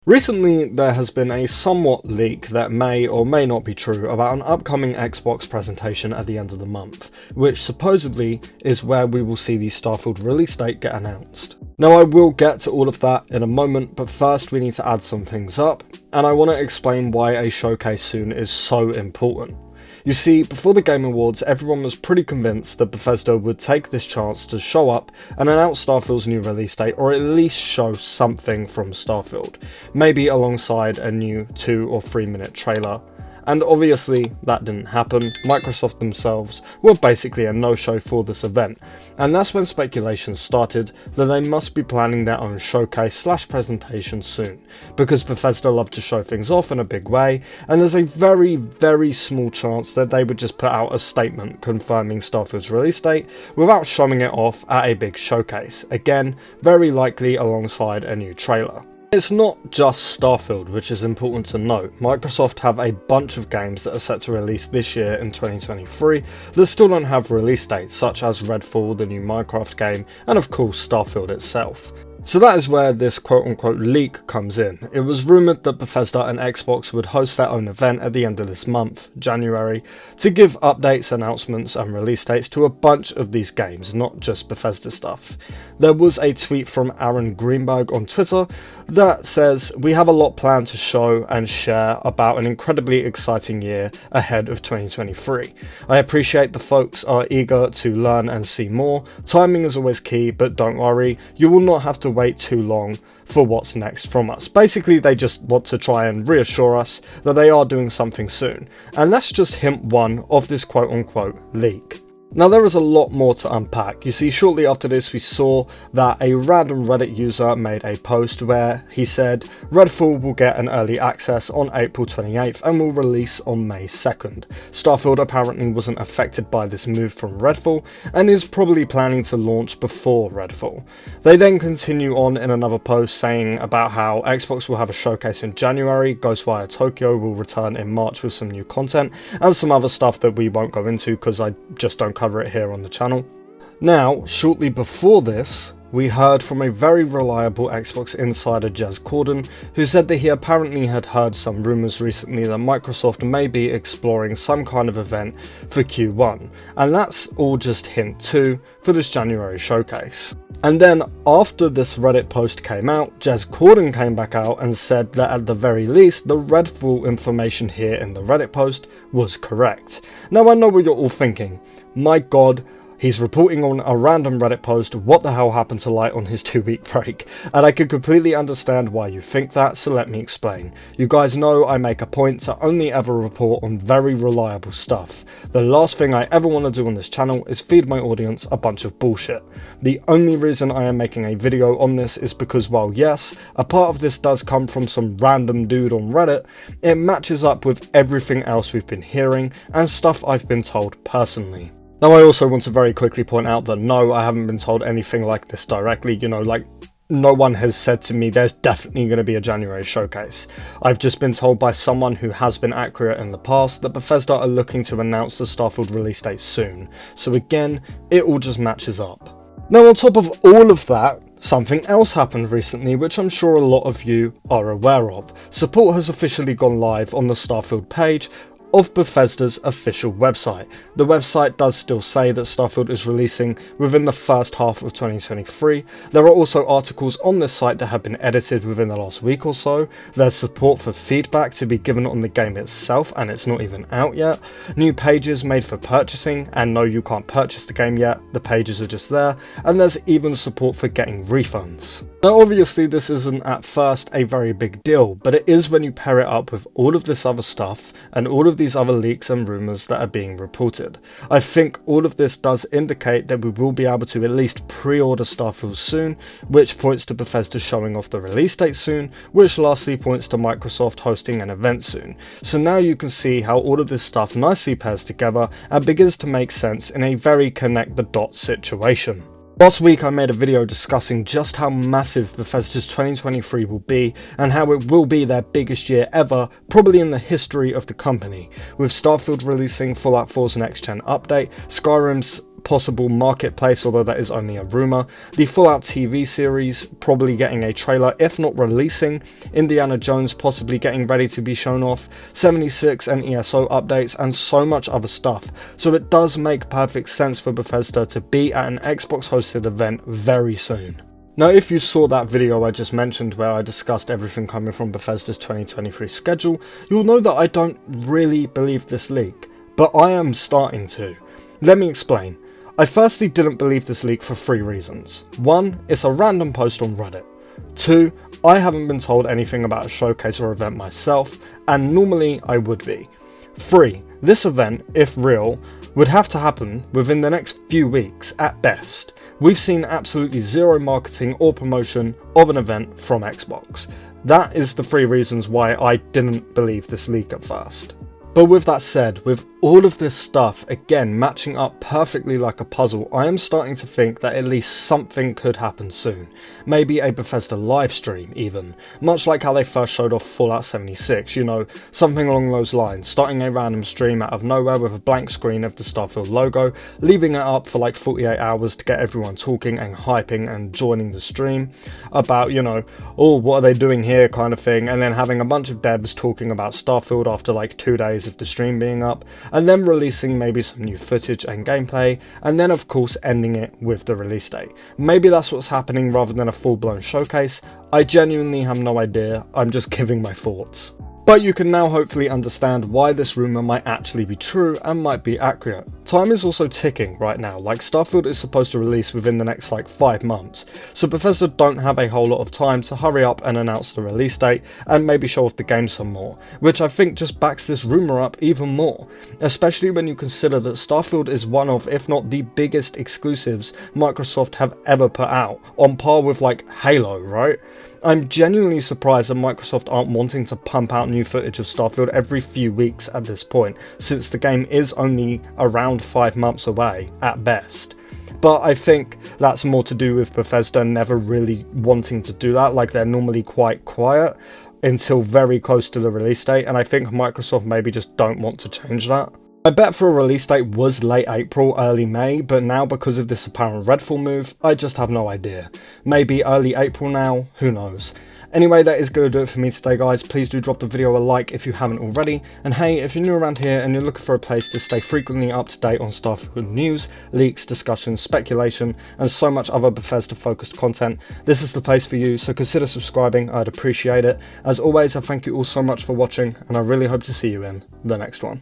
Recently, there has been a somewhat leak that may or may not be true about an upcoming Xbox presentation at the end of the month, which supposedly is where we will see the Starfield release date get announced. Now, I will get to all of that in a moment, but first we need to add some things up, and I want to explain why a showcase soon is so important. You see, before the Game Awards, everyone was pretty convinced that Bethesda would take this chance to show up and announce Starfield's new release date, or at least show something from Starfield, maybe alongside a new 2 or 3 minute trailer. And obviously that didn't happen. Microsoft themselves were basically a no-show for this event, and that's when speculation started that they must be planning their own showcase/presentation soon, because Bethesda love to show things off in a big way, and there's a very small chance that they would just put out a statement confirming Starfield's release date without showing it off at a big showcase, again very likely alongside a new trailer. It's not just Starfield, which is important to note. Microsoft have a bunch of games that are set to release this year in 2023 that still don't have release dates, such as Redfall, the new Minecraft game, and of course Starfield itself. So that is where this quote-unquote leak comes in. It was rumoured that Bethesda and Xbox would host their own event at the end of this month, January, to give updates, announcements and release dates to a bunch of these games, not just Bethesda stuff. There was a tweet from Aaron Greenberg on Twitter that says, "We have a lot planned to show and share about an incredibly exciting year ahead of 2023. I appreciate the folks are eager to learn and see more. Timing is always key, but don't worry, you will not have to wait too long for what's next from us." Basically, they just want to try and reassure us that they are doing something soon. And that's just hint one of this quote-unquote leak. Now, there is a lot more to unpack. You see, shortly after this we saw that a random Reddit user made a post where he said Redfall will get an early access on April 28th and will release on May 2nd. Starfield apparently wasn't affected by this move from Redfall and is probably planning to launch before Redfall. They then continue on in another post saying about how Xbox will have a showcase in January, Ghostwire Tokyo will return in March with some new content, and some other stuff that we won't go into because I just don't cover it here on the channel. Now, shortly before this, we heard from a very reliable Xbox insider, Jez Corden, who said that he apparently had heard some rumours recently that Microsoft may be exploring some kind of event for Q1, and that's all just hint 2 for this January showcase. And then after this Reddit post came out, Jez Corden came back out and said that at the very least the Redfall information here in the Reddit post was correct. Now, I know what you're all thinking, my god, he's reporting on a random Reddit post, what the hell happened to Light on his 2-week break? And I could completely understand why you think that, so let me explain. You guys know I make a point to only ever report on very reliable stuff. The last thing I ever want to do on this channel is feed my audience a bunch of bullshit. The only reason I am making a video on this is because while yes, a part of this does come from some random dude on Reddit, it matches up with everything else we've been hearing and stuff I've been told personally. Now, I also want to very quickly point out that no, I haven't been told anything like this directly, no one has said to me there's definitely going to be a January showcase. I've just been told by someone who has been accurate in the past that Bethesda are looking to announce the Starfield release date soon, so again, it all just matches up. Now, on top of all of that, something else happened recently which I'm sure a lot of you are aware of. Support has officially gone live on the Starfield page of Bethesda's official website. The website does still say that Starfield is releasing within the first half of 2023. There are also articles on this site that have been edited within the last week or so. There's support for feedback to be given on the game itself, and it's not even out yet. New pages made for purchasing, and no, you can't purchase the game yet, the pages are just there, and there's even support for getting refunds. Now, obviously this isn't at first a very big deal, but it is when you pair it up with all of this other stuff and all of these other leaks and rumours that are being reported. I think all of this does indicate that we will be able to at least pre-order Starfield soon, which points to Bethesda showing off the release date soon, which lastly points to Microsoft hosting an event soon. So now you can see how all of this stuff nicely pairs together and begins to make sense in a very connect the dots situation. Last week I made a video discussing just how massive Bethesda's 2023 will be and how it will be their biggest year ever, probably in the history of the company, with Starfield releasing Fallout 4's next gen update, Skyrim's possible marketplace, although that is only a rumour, the Fallout TV series probably getting a trailer, if not releasing, Indiana Jones possibly getting ready to be shown off, 76 and ESO updates, and so much other stuff. So it does make perfect sense for Bethesda to be at an Xbox hosted event very soon. Now, if you saw that video I just mentioned where I discussed everything coming from Bethesda's 2023 schedule, you'll know that I don't really believe this leak, but I am starting to. Let me explain. I firstly didn't believe this leak for 3 reasons. 1, it's a random post on Reddit. 2, I haven't been told anything about a showcase or event myself, and normally I would be. 3, this event, if real, would have to happen within the next few weeks at best. We've seen absolutely zero marketing or promotion of an event from Xbox. That is the 3 reasons why I didn't believe this leak at first. But with that said, with all of this stuff again matching up perfectly like a puzzle, I am starting to think that at least something could happen soon. Maybe a Bethesda live stream even, much like how they first showed off Fallout 76, you know, something along those lines, starting a random stream out of nowhere with a blank screen of the Starfield logo, leaving it up for like 48 hours to get everyone talking and hyping and joining the stream about, you know, oh, what are they doing here kind of thing, and then having a bunch of devs talking about Starfield after like 2 days of the stream being up, and then releasing maybe some new footage and gameplay, and then of course ending it with the release date. Maybe that's what's happening rather than a full-blown showcase. I genuinely have no idea, I'm just giving my thoughts. But you can now hopefully understand why this rumour might actually be true and might be accurate. Time is also ticking right now, like Starfield is supposed to release within the next like 5 months, so Bethesda don't have a whole lot of time to hurry up and announce the release date and maybe show off the game some more, which I think just backs this rumour up even more, especially when you consider that Starfield is one of, if not the biggest exclusives Microsoft have ever put out, on par with like Halo, right? I'm genuinely surprised that Microsoft aren't wanting to pump out new footage of Starfield every few weeks at this point, since the game is only around 5 months away at best. But I think that's more to do with Bethesda never really wanting to do that, like they're normally quite quiet until very close to the release date, and I think Microsoft maybe just don't want to change that. My bet for a release date was late April, early May, but now because of this apparent Redfall move, I just have no idea. Maybe early April now, who knows. Anyway, that is going to do it for me today, guys. Please do drop the video a like if you haven't already, and hey, if you're new around here and you're looking for a place to stay frequently up to date on Starfield news, leaks, discussions, speculation, and so much other Bethesda focused content, this is the place for you, so consider subscribing, I'd appreciate it. As always, I thank you all so much for watching, and I really hope to see you in the next one.